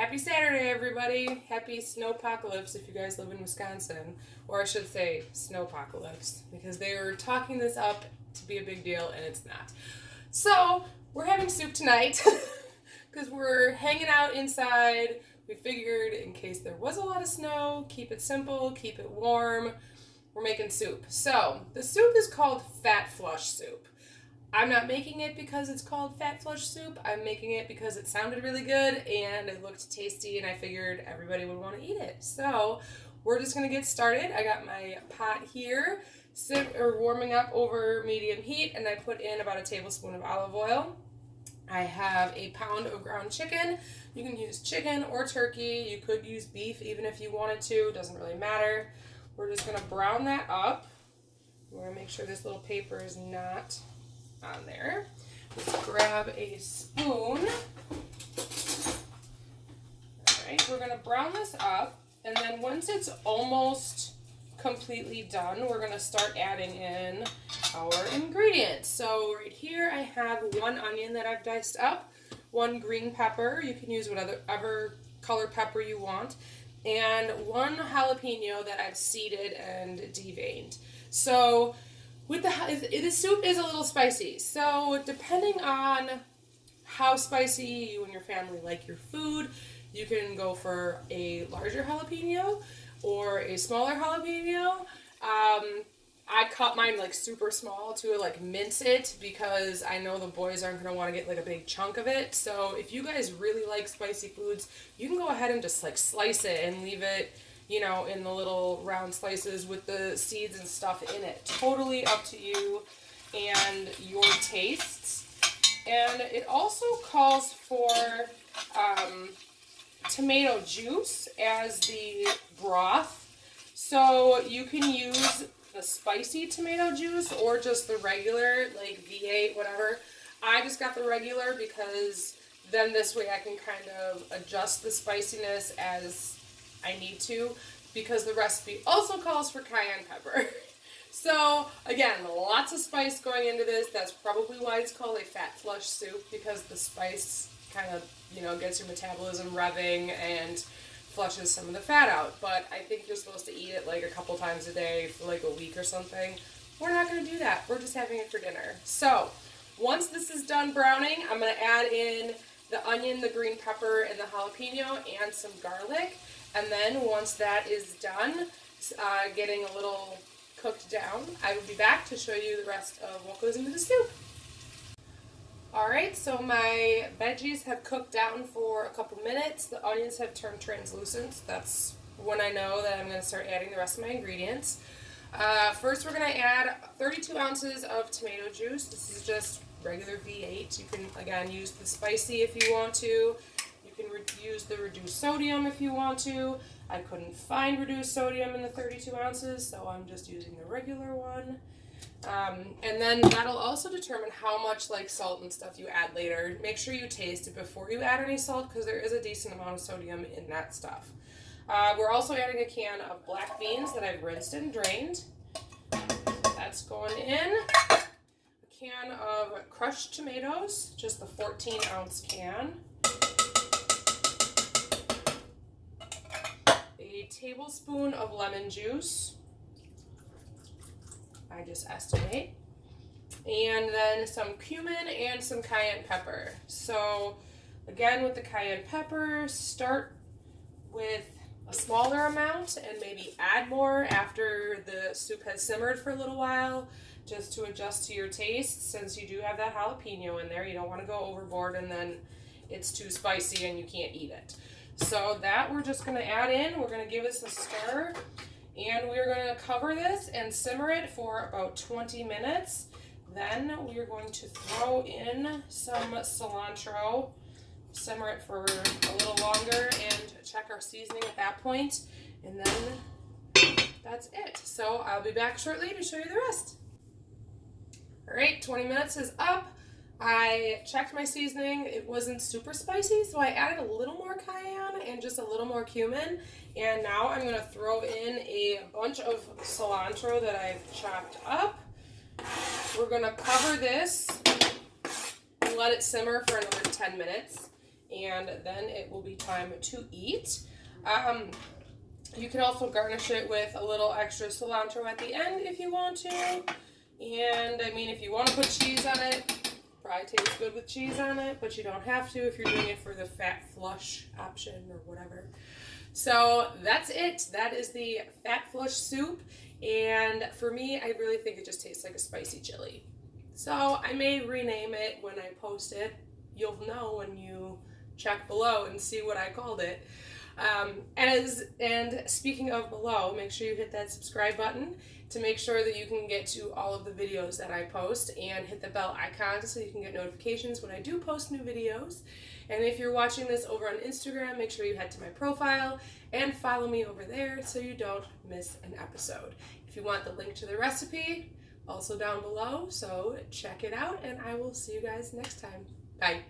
Happy Saturday, everybody. Happy snowpocalypse if you guys live in Wisconsin. Or I should say snowpocalypse, because they were talking this up to be a big deal, and it's not. So, we're having soup tonight, because we're hanging out inside. We figured, in case there was a lot of snow, keep it simple, keep it warm. We're making soup. So, the soup is called Fat Flush Soup. I'm not making it because it's called Fat Flush Soup. I'm making it because it sounded really good and it looked tasty and I figured everybody would want to eat it. So we're just going to get started. I got my pot here warming up over medium heat, and I put in about a tablespoon of olive oil. I have a pound of ground chicken. You can use chicken or turkey. You could use beef even if you wanted to. It doesn't really matter. We're just going to brown that up. We're going to make sure this little paper is not on there. Let's grab a spoon. Alright, we're going to brown this up, and then once it's almost completely done, we're going to start adding in our ingredients. So right here I have 1 onion that I've diced up, 1 green pepper, you can use whatever color pepper you want, and 1 jalapeno that I've seeded and deveined. So the soup is a little spicy, so depending on how spicy you and your family like your food, you can go for a larger jalapeno or a smaller jalapeno. I cut mine like super small to like mince it because I know the boys aren't going to want to get like a big chunk of it. So if you guys really like spicy foods, you can go ahead and just like slice it and leave it, you know, in the little round slices with the seeds and stuff in it. Totally up to you and your tastes. And it also calls for tomato juice as the broth. So you can use the spicy tomato juice or just the regular, like V8, whatever. I just got the regular because then this way I can kind of adjust the spiciness as I need to, because the recipe also calls for cayenne pepper. So again, lots of spice going into this. That's probably why it's called a fat flush soup, because the spice kind of, you know, gets your metabolism revving and flushes some of the fat out. But I think you're supposed to eat it like a couple times a day for like a week or something. We're not going to do that. We're just having it for dinner. So once this is done browning, I'm going to add in the onion, the green pepper, and the jalapeno, and some garlic. And then once that is done, getting a little cooked down, I will be back to show you the rest of what goes into the soup. Alright, so my veggies have cooked down for a couple minutes. The onions have turned translucent. That's when I know that I'm going to start adding the rest of my ingredients. First we're going to add 32 ounces of tomato juice. This is just regular V8. You can, again, use the spicy if you want to. You can use the reduced sodium if you want to. I couldn't find reduced sodium in the 32 ounces, so I'm just using the regular one. And then that'll also determine how much like salt and stuff you add later. Make sure you taste it before you add any salt, because there is a decent amount of sodium in that stuff. We're also adding a can of black beans that I've rinsed and drained. So that's going in. A can of crushed tomatoes, just the 14-ounce can. A tablespoon of lemon juice. I just estimate. And then some cumin and some cayenne pepper. So again, with the cayenne pepper, start with a smaller amount and maybe add more after the soup has simmered for a little while, just to adjust to your taste. Since you do have that jalapeno in there, you don't want to go overboard and then it's too spicy and you can't eat it. So that we're just going to add in. We're going to give this a stir, and we're going to cover this and simmer it for about 20 minutes. Then we're going to throw in some cilantro, simmer it for a little longer, and check our seasoning at that point. And then that's it. So I'll be back shortly to show you the rest. Alright, 20 minutes is up. I checked my seasoning. It wasn't super spicy, so I added a little more cayenne and just a little more cumin. And now I'm going to throw in a bunch of cilantro that I've chopped up. We're going to cover this and let it simmer for another 10 minutes. and then it will be time to eat. You can also garnish it with a little extra cilantro at the end if you want to. And I mean, if you want to put cheese on it, probably tastes good with cheese on it, but you don't have to if you're doing it for the fat flush option or whatever. So that's it. That is the fat flush soup. And for me, I really think it just tastes like a spicy chili. So I may rename it when I post it. You'll know when you check below and see what I called it. And speaking of below, make sure you hit that subscribe button to make sure that you can get to all of the videos that I post, and hit the bell icon so you can get notifications when I do post new videos. And if you're watching this over on Instagram, make sure you head to my profile and follow me over there so you don't miss an episode. If you want the link to the recipe, also down below, so check it out, and I will see you guys next time. Bye.